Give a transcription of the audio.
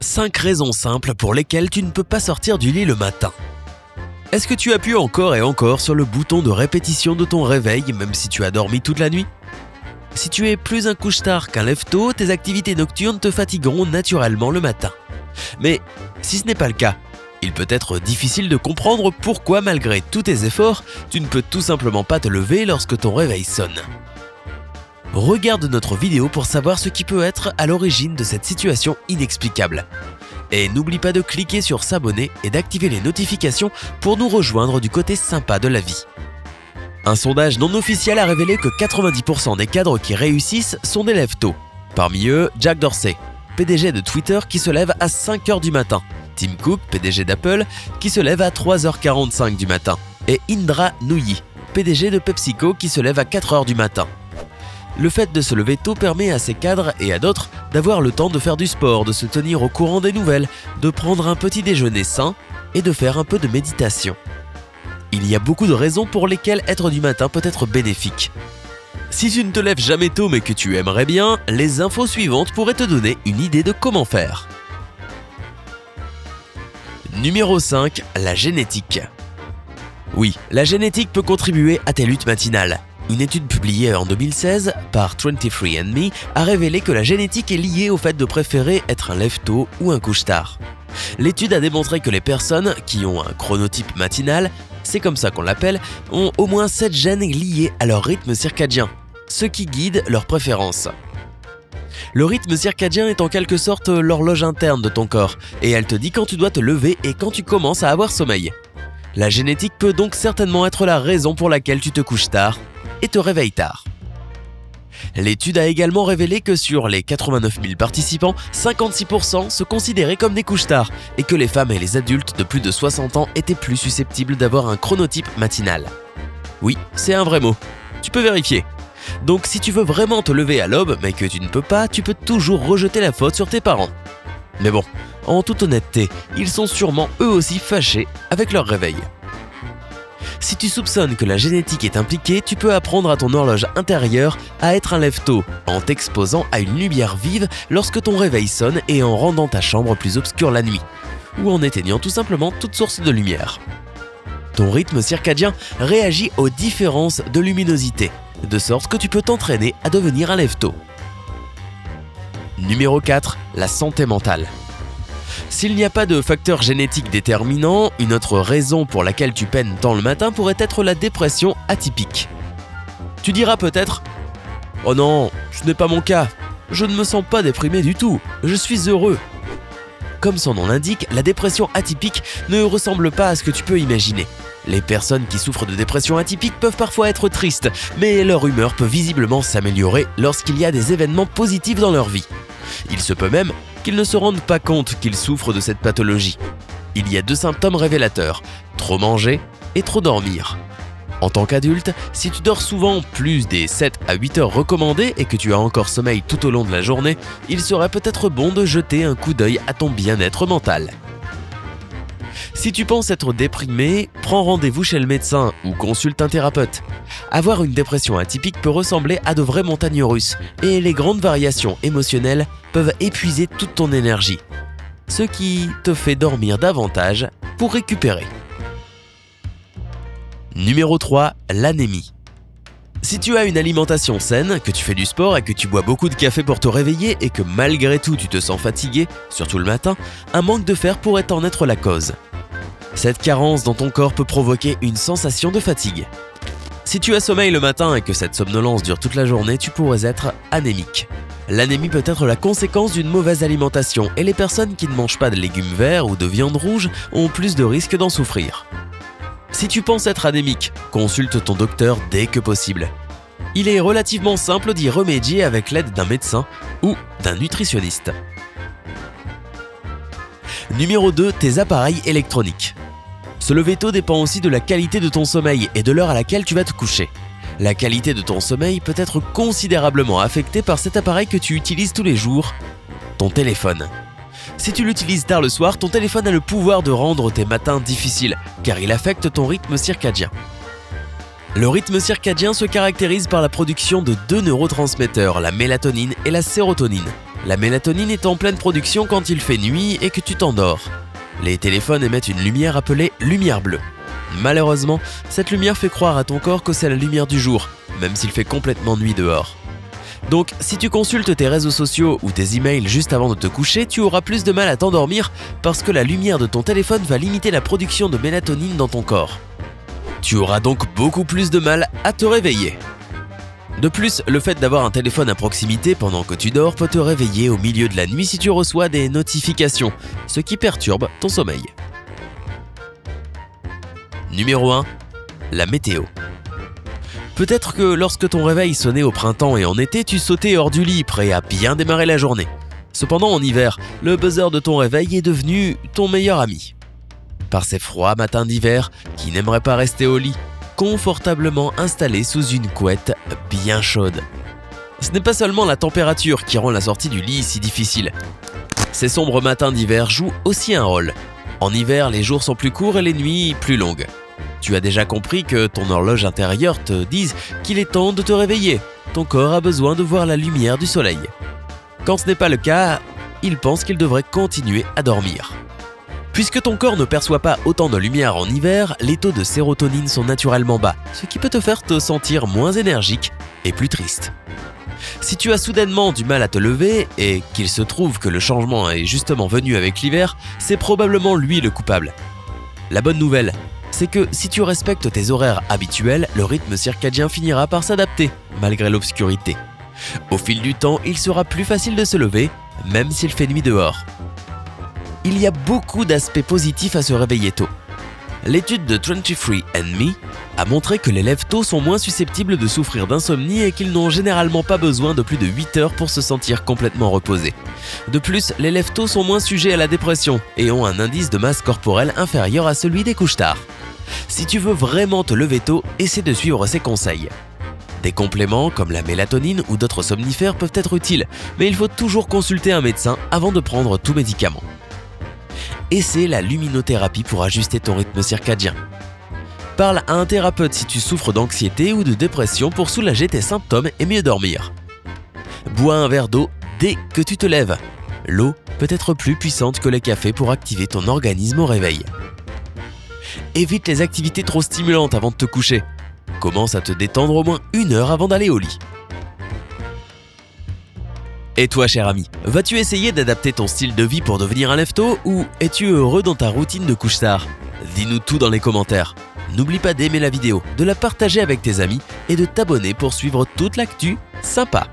5 raisons simples pour lesquelles tu ne peux pas sortir du lit le matin. Est-ce que tu appuies encore et encore sur le bouton de répétition de ton réveil même si tu as dormi toute la nuit ? Si tu es plus un couche-tard qu'un lève-tôt, tes activités nocturnes te fatigueront naturellement le matin. Mais si ce n'est pas le cas, il peut être difficile de comprendre pourquoi malgré tous tes efforts, tu ne peux tout simplement pas te lever lorsque ton réveil sonne. Regarde notre vidéo pour savoir ce qui peut être à l'origine de cette situation inexplicable. Et n'oublie pas de cliquer sur s'abonner et d'activer les notifications pour nous rejoindre du côté sympa de la vie. Un sondage non officiel a révélé que 90% des cadres qui réussissent sont des lève-tôt. Parmi eux, Jack Dorsey, PDG de Twitter qui se lève à 5h du matin, Tim Cook, PDG d'Apple, qui se lève à 3h45 du matin, et Indra Nooyi, PDG de PepsiCo qui se lève à 4h du matin. Le fait de se lever tôt permet à ces cadres et à d'autres d'avoir le temps de faire du sport, de se tenir au courant des nouvelles, de prendre un petit déjeuner sain et de faire un peu de méditation. Il y a beaucoup de raisons pour lesquelles être du matin peut être bénéfique. Si tu ne te lèves jamais tôt mais que tu aimerais bien, les infos suivantes pourraient te donner une idée de comment faire. Numéro 5. La génétique. Oui, la génétique peut contribuer à tes luttes matinales. Une étude publiée en 2016 par 23andMe a révélé que la génétique est liée au fait de préférer être un lève-tôt ou un couche-tard. L'étude a démontré que les personnes qui ont un chronotype matinal, c'est comme ça qu'on l'appelle, ont au moins 7 gènes liés à leur rythme circadien, ce qui guide leurs préférences. Le rythme circadien est en quelque sorte l'horloge interne de ton corps et elle te dit quand tu dois te lever et quand tu commences à avoir sommeil. La génétique peut donc certainement être la raison pour laquelle tu te couches tard et te réveilles tard. L'étude a également révélé que sur les 89 000 participants, 56% se considéraient comme des couche-tard et que les femmes et les adultes de plus de 60 ans étaient plus susceptibles d'avoir un chronotype matinal. Oui, c'est un vrai mot. Tu peux vérifier. Donc si tu veux vraiment te lever à l'aube mais que tu ne peux pas, tu peux toujours rejeter la faute sur tes parents. Mais bon, en toute honnêteté, ils sont sûrement eux aussi fâchés avec leur réveil. Si tu soupçonnes que la génétique est impliquée, tu peux apprendre à ton horloge intérieure à être un lève-tôt en t'exposant à une lumière vive lorsque ton réveil sonne et en rendant ta chambre plus obscure la nuit, ou en éteignant tout simplement toute source de lumière. Ton rythme circadien réagit aux différences de luminosité, de sorte que tu peux t'entraîner à devenir un lève-tôt. Numéro 4. La santé mentale. S'il n'y a pas de facteur génétique déterminant, une autre raison pour laquelle tu peines tant le matin pourrait être la dépression atypique. Tu diras peut-être « Oh non, ce n'est pas mon cas, je ne me sens pas déprimé du tout, je suis heureux ». Comme son nom l'indique, la dépression atypique ne ressemble pas à ce que tu peux imaginer. Les personnes qui souffrent de dépression atypique peuvent parfois être tristes, mais leur humeur peut visiblement s'améliorer lorsqu'il y a des événements positifs dans leur vie. Il se peut même qu'ils ne se rendent pas compte qu'ils souffrent de cette pathologie. Il y a 2 symptômes révélateurs, trop manger et trop dormir. En tant qu'adulte, si tu dors souvent plus des 7 à 8 heures recommandées et que tu as encore sommeil tout au long de la journée, il serait peut-être bon de jeter un coup d'œil à ton bien-être mental. Si tu penses être déprimé, prends rendez-vous chez le médecin ou consulte un thérapeute. Avoir une dépression atypique peut ressembler à de vraies montagnes russes et les grandes variations émotionnelles peuvent épuiser toute ton énergie, ce qui te fait dormir davantage pour récupérer. Numéro 3. L'anémie. Si tu as une alimentation saine, que tu fais du sport et que tu bois beaucoup de café pour te réveiller et que malgré tout tu te sens fatigué, surtout le matin, un manque de fer pourrait en être la cause. Cette carence dans ton corps peut provoquer une sensation de fatigue. Si tu as sommeil le matin et que cette somnolence dure toute la journée, tu pourrais être anémique. L'anémie peut être la conséquence d'une mauvaise alimentation et les personnes qui ne mangent pas de légumes verts ou de viande rouge ont plus de risques d'en souffrir. Si tu penses être anémique, consulte ton docteur dès que possible. Il est relativement simple d'y remédier avec l'aide d'un médecin ou d'un nutritionniste. Numéro 2. Tes appareils électroniques. Se lever tôt dépend aussi de la qualité de ton sommeil et de l'heure à laquelle tu vas te coucher. La qualité de ton sommeil peut être considérablement affectée par cet appareil que tu utilises tous les jours, ton téléphone. Si tu l'utilises tard le soir, ton téléphone a le pouvoir de rendre tes matins difficiles, car il affecte ton rythme circadien. Le rythme circadien se caractérise par la production de 2 neurotransmetteurs, la mélatonine et la sérotonine. La mélatonine est en pleine production quand il fait nuit et que tu t'endors. Les téléphones émettent une lumière appelée lumière bleue. Malheureusement, cette lumière fait croire à ton corps que c'est la lumière du jour, même s'il fait complètement nuit dehors. Donc, si tu consultes tes réseaux sociaux ou tes emails juste avant de te coucher, tu auras plus de mal à t'endormir parce que la lumière de ton téléphone va limiter la production de mélatonine dans ton corps. Tu auras donc beaucoup plus de mal à te réveiller. De plus, le fait d'avoir un téléphone à proximité pendant que tu dors peut te réveiller au milieu de la nuit si tu reçois des notifications, ce qui perturbe ton sommeil. Numéro 1. La météo. Peut-être que lorsque ton réveil sonnait au printemps et en été, tu sautais hors du lit, prêt à bien démarrer la journée. Cependant, en hiver, le buzzer de ton réveil est devenu ton meilleur ami. Par ces froids matins d'hiver, qui n'aimeraient pas rester au lit, confortablement installé sous une couette bien chaude. Ce n'est pas seulement la température qui rend la sortie du lit si difficile. Ces sombres matins d'hiver jouent aussi un rôle. En hiver, les jours sont plus courts et les nuits plus longues. Tu as déjà compris que ton horloge intérieure te dise qu'il est temps de te réveiller. Ton corps a besoin de voir la lumière du soleil. Quand ce n'est pas le cas, il pense qu'il devrait continuer à dormir. Puisque ton corps ne perçoit pas autant de lumière en hiver, les taux de sérotonine sont naturellement bas, ce qui peut te faire te sentir moins énergique et plus triste. Si tu as soudainement du mal à te lever et qu'il se trouve que le changement est justement venu avec l'hiver, c'est probablement lui le coupable. La bonne nouvelle, c'est que si tu respectes tes horaires habituels, le rythme circadien finira par s'adapter, malgré l'obscurité. Au fil du temps, il sera plus facile de se lever, même s'il fait nuit dehors. Il y a beaucoup d'aspects positifs à se réveiller tôt. L'étude de 23andMe a montré que les lève-tôt sont moins susceptibles de souffrir d'insomnie et qu'ils n'ont généralement pas besoin de plus de 8 heures pour se sentir complètement reposés. De plus, les lève-tôt sont moins sujets à la dépression et ont un indice de masse corporelle inférieur à celui des couche-tard. Si tu veux vraiment te lever tôt, essaie de suivre ces conseils. Des compléments comme la mélatonine ou d'autres somnifères peuvent être utiles, mais il faut toujours consulter un médecin avant de prendre tout médicament. Essaie la luminothérapie pour ajuster ton rythme circadien. Parle à un thérapeute si tu souffres d'anxiété ou de dépression pour soulager tes symptômes et mieux dormir. Bois un verre d'eau dès que tu te lèves. L'eau peut être plus puissante que le café pour activer ton organisme au réveil. Évite les activités trop stimulantes avant de te coucher. Commence à te détendre au moins 1 heure avant d'aller au lit. Et toi, cher ami, vas-tu essayer d'adapter ton style de vie pour devenir un lève-tôt ou es-tu heureux dans ta routine de couche-tard ? Dis-nous tout dans les commentaires. N'oublie pas d'aimer la vidéo, de la partager avec tes amis et de t'abonner pour suivre toute l'actu sympa.